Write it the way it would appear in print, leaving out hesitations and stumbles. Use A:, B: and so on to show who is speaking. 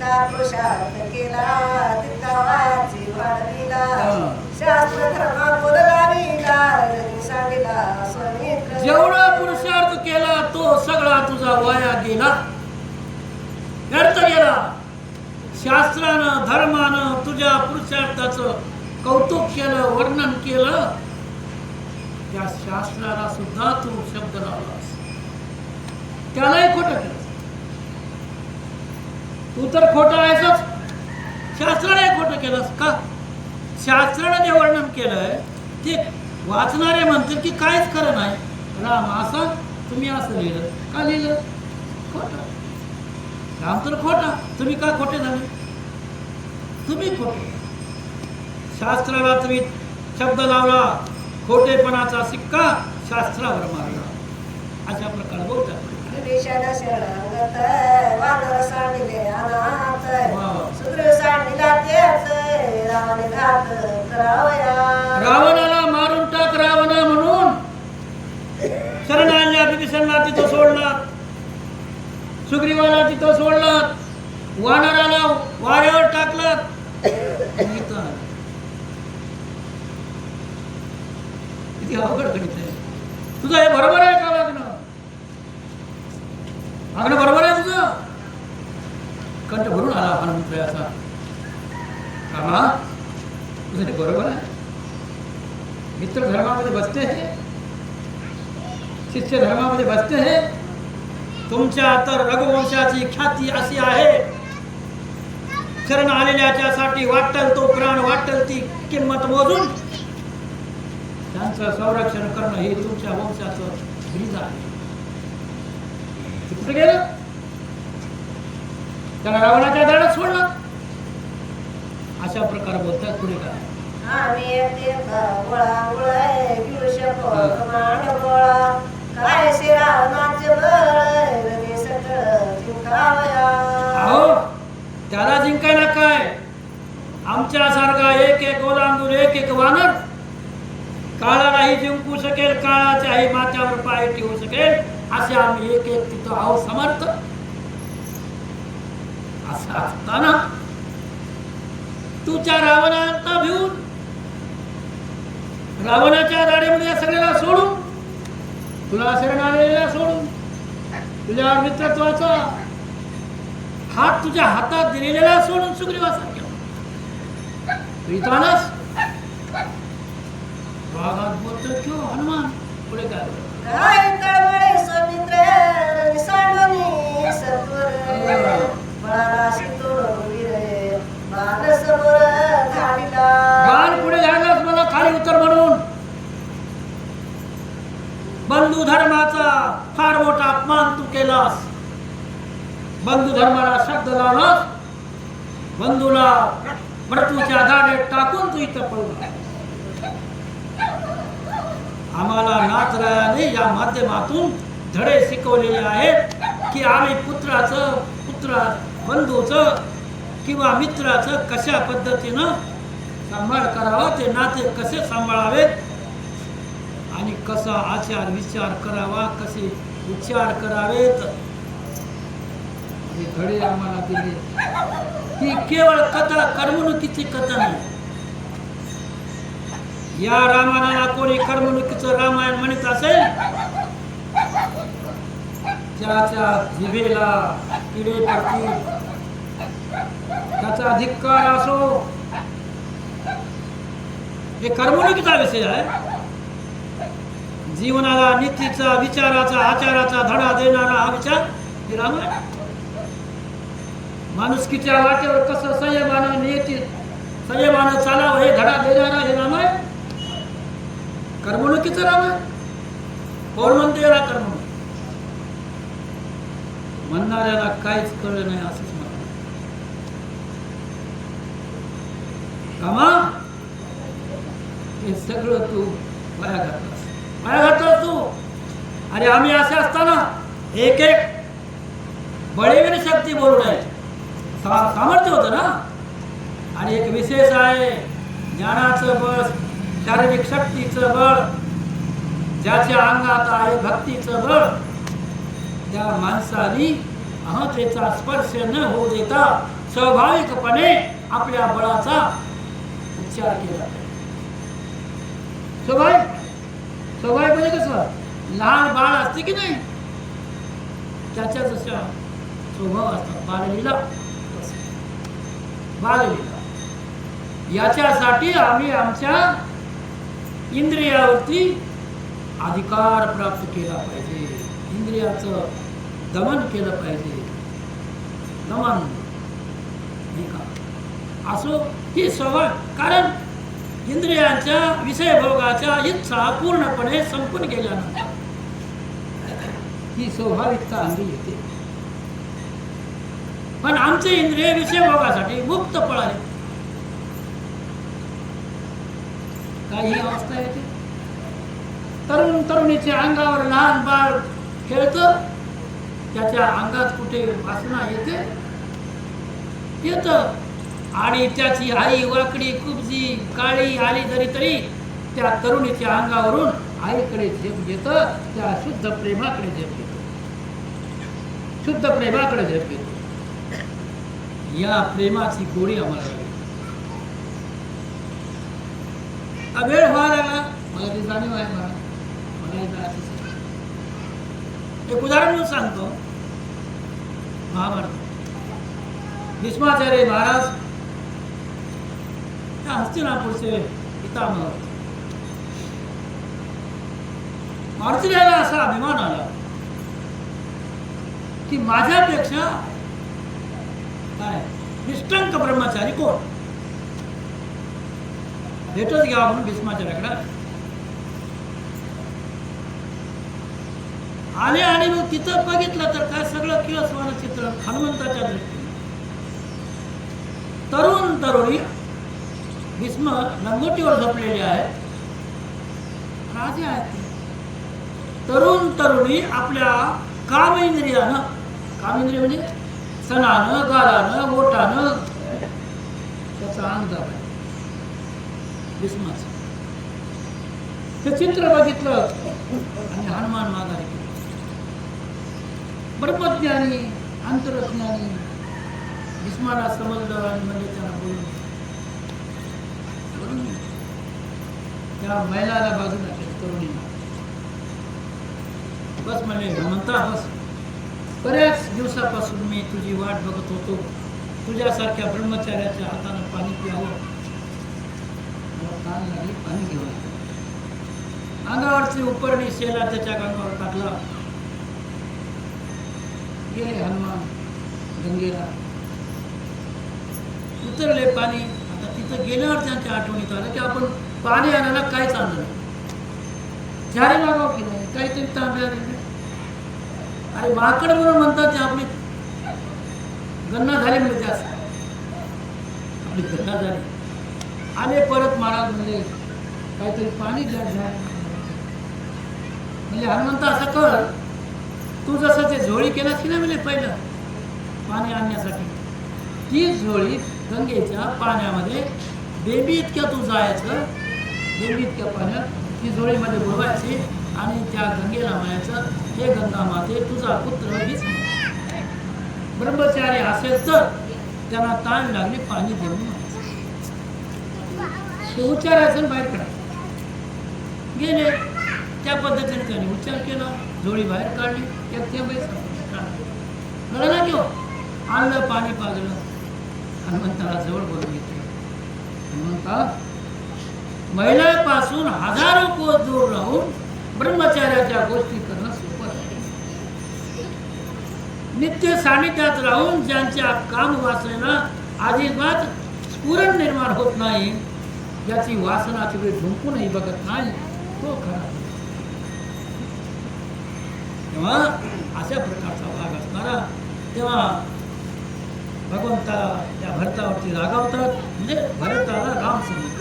A: जितका पुरुषार्थ केला तितका वाची वाढविला शास्त्र धर्म बोललाविला सांगितला स्वमित्र
B: जेवढा पुरुषार्थ केला तो सगळा तुझा वाया गेला, व्यर्थ गेला. शास्त्रानं धर्मानं तुझ्या पुरुषार्थाचं कौतुक केलं, वर्णन केलं, त्या शास्त्राला सुद्धा तू शब्द लावलास, त्यालाही खोटं केलं. तू तर खोटं आहेसच, शास्त्रालाही खोटं केलंस का? शास्त्रानं जे वर्णन केलंय ते वाचणारे म्हणतील की काहीच खरं नाही. राम असं तुम्ही असं लिहिलं, का लिहिलं? खोटं. राम तर खोटा, तुम्ही का खोटे झाले? तुम्ही खोटे. शास्त्राला तुम्ही शब्द लावला, खोटेपणाचा सिक्का शास्त्रावर मारला. अशा प्रकारे बोलतात.
A: विषादा शरणागत वानर सांडिले अनाथ सुग्रीव सांडिला तेच रावण घात करावया.
B: रावणाला मारून टाक रावणा म्हणून शरण आणल्या. विभीषणाला तिथं सोडलात, सुग्रीवाला तिथं सोडलात, वानराला वाऱ्यावर टाकलात. किती अवघड गणित आहे तुझं. हे बरोबर आहे का वागणं? वागणं बरोबर आहे तुझं? कंठ भरून आला हनुमंतरायाचा. कामा तुझं हे बरोबर आहे? मित्र धर्मामध्ये बसते हे, शिष्य धर्मामध्ये बसते हे. तुमच्या तर रघुवंशाची ख्याती अशी आहे, शरण आलेल्याच्यासाठी वाटेल तो प्राण, वाटेल ती किंमत मोजून त्यांचं संरक्षण करणं हे तुमच्या वंशाचं ब्रीज आहे. कुठं गेलं? त्याला रावणाच्या दारात सोडलं. अशा प्रकारे बोलतात. पुढे काय?
A: आम्ही येते गोळा गोळा घेऊ शकतो कमांड गोळा काय शिरावनाचे बळ रवी सगळं जिंकावया.
B: अहो त्याला जिंकायला काय? आमच्यासारखा एक एक ओलांडून एक एक वानर काळालाही जिंकू शकेल, काळाच्याही माथ्यावर पाय ठेवू शकेल, असे आम्ही एक एक तिथं आहो समर्थ. असं असताना तुझ्या रावणाला भिवून रावणाच्या दाढीमध्ये सगळ्याला सोडून, तुला शरण आलेल्या सोडून, तुझ्या मित्रत्वाचा हात तुझ्या हातात दिलेला सोडून सुग्रीवासारख्या प्रीतानस भागात बोलतो क्यों हनुमान? पुढे काय?
A: काय तळमळे स्वमित्र सांडोनी सत्वर बळाला शितोडून विरे बाण समोर धाडिला.
B: बाण पुढे घाललास मला खाली उतर म्हणून. बंधू धर्माचा फार मोठा अपमान तू केलास. बंधू धर्माला शब्द लावलास, बंधूला मृत्यूच्या दाढेत टाकून तू इथं पळून. आम्हाला नाथरायाने या माध्यमातून धडे शिकवलेले आहेत की आम्ही बंधूचं किंवा मित्राचं कशा पद्धतीनं सांभाळ करावा, ते नाते कसे सांभाळावेत आणि कसा आचार विचार करावा, कसे उच्चार करावेत, हे धडे आम्हाला दिले. ही केवळ कथा, करमणुकीची कथा नाही. या रामायणाला कोणी करमणुकीचं रामायण म्हणत असेल, ज्याच्या जिभेला किडे पडतील त्याचा धिक्कार असो. हे करमणुकीचा विषय आहे. जीवनाला नीतीचा, विचाराचा, आचाराचा धडा देणारा हा विचार हे रामायण. माणुसकीच्या वाटेवर कसं संयमानं संयमानं चालावं हे धडा देणारा हे रामायण. करमणुकीचं रामायण. कोण म्हणते याला करमणूक? म्हणणाऱ्याला काहीच कळलं नाही असंच म्हणतात. कामा हे सगळं तू वाया घातलास तू. अरे आम्ही असे असताना एक एक बळीवीर शक्ती बोलून आहे, सामर्थ्य होतं ना. आणि एक विशेष आहे, ज्ञानाचं बळ, शारीरिक शक्तीचं बळ, ज्याच्या अंगात आहे भक्तीचं बळ, त्या माणसाने अहंतेचा स्पर्श न होऊ देता स्वाभाविकपणे आपल्या बळाचा उच्चार केला पाहिजे. स्वाभाविक म्हणजे कसं, लहान बाळ असते की नाही, त्याच्या जशा स्वभाव असतात बाललीला, बाललीला. याच्यासाठी आम्ही आमच्या इंद्रियावरती अधिकार प्राप्त केला पाहिजे, इंद्रियाचं दमन केलं पाहिजे. दमन हे का असो ही स्वभाव, कारण इंद्रियांच्या विषयभोगाच्या इच्छा पूर्णपणे संपून गेल्यानंतर ही स्वाभाविकता अंगी येते. पण आमचे इंद्रिय विषयभोगासाठी मुक्त पळाले, काही अवस्था येते. तरुण तरुणीच्या अंगावर लहान बाळ खेळतं, त्याच्या अंगात कुठे वासना येत, आणि त्याची आई वाकडी कुबजी काळी आली तरी त्या तरुणीच्या अंगावरून आईकडे झेप घेतं, त्या शुद्ध प्रेमाकडे झेप घेतो, शुद्ध प्रेमाकडे झेप घेतो. या प्रेमाची गोडी आम्हाला लागली. वेळ व्हायला लागला, मला ती जाणीव आहे, मला एक उदाहरण म्हणून सांगतो. महाभारत, भीष्माचार्य महाराज त्या हस्तिनापूरचे पितामह होते. मारुतीला असा अभिमान आला की माझ्यापेक्षा काय निष्ठंक ब्रह्मचारी कोण, भेटच घ्यावा म्हणून भीष्माचार्याकडे आले. आणि मग तिथं बघितलं तर काय सगळं किळसवानं चित्र हनुमंताच्या दृष्टीने. तरुण तरुणी भीष्म लंगोटीवर झोपलेले आहेत, राजे आहेत. तरुण तरुणी आपल्या कामेंद्रियानं, कामेंद्रिय म्हणजे सणानं गालानं ओटानं त्याचा अंग दाबाय भीष्माचं. ते चित्र बघितलं आणि हनुमान माघारी केलं. ब्रह्मज्ञानी अंतरज्ञानी भीष्माला समजलं आणि म्हणजे त्याला बोलून त्या महिलाला बाजूला केलं, तरुणीला. बस म्हणजे म्हणता बस, बऱ्याच दिवसापासून मी तुझी वाट बघत होतो, तुझ्यासारख्या ब्रह्मचार्याच्या हातानं पाणी प्यावं. मला ताण लागली, पाणी घेऊन अंगावरची उपरणी शेला त्याच्या अंगावर टाकला. गेले हनुमान गंगेला, उतरले पाणी. आता तिथं गेल्यावर त्यांच्या आठवणीत आलं की आपण पाणी आणायला काहीच आणलं नाही, झाडे मागाव की नाही, काहीतरी तांब्या दिले. अरे माकड म्हणून म्हणतात ते आपली गणना झाली म्हणजे जास्त, आपली गणना झाली. आले परत महाराज म्हणजे काहीतरी पाणी द्या म्हणजे हनुमंत असं कर, तू जसं ते झोळी केलास की नाही म्हणजे पहिलं पाणी आणण्यासाठी, ती झोळी गंगेच्या पाण्यामध्ये बेबी इतक्या तू जायचं, बेबी इतक्या पाण्यात ती झोळीमध्ये बुडवायची आणि त्या गंगेला म्हणायचं, हे गंगा माते तुझा पुत्र हीच ब्रह्मचारी असेल तर त्यांना ताण लागली पाणी देऊन ते उच्चारायचं बाहेर काढायचं. गेले त्या पद्धतीने त्याने उच्चार केला, झोळी बाहेर काढली, कळलं किंवा आणलं पाणी पाजलं. हनुमंताला जवळ बोलून घेतलं. हनुमंता, महिलापासून हजारो कोस दूर राहून ब्रह्मचार्याच्या गोष्टी करणं सोपं आहे. नित्य सानिध्यात राहून ज्यांच्या काम वासनेला अजिबात स्फुरण निर्माण होत नाही, ज्याची वासनाची वेळ झुंपूनही बघत नाही, तो खरा. तेव्हा अशा प्रकारचा भाग असणारा, तेव्हा भगवंताला त्या भरतावरती रागावतात, म्हणजे भरताला राम समजून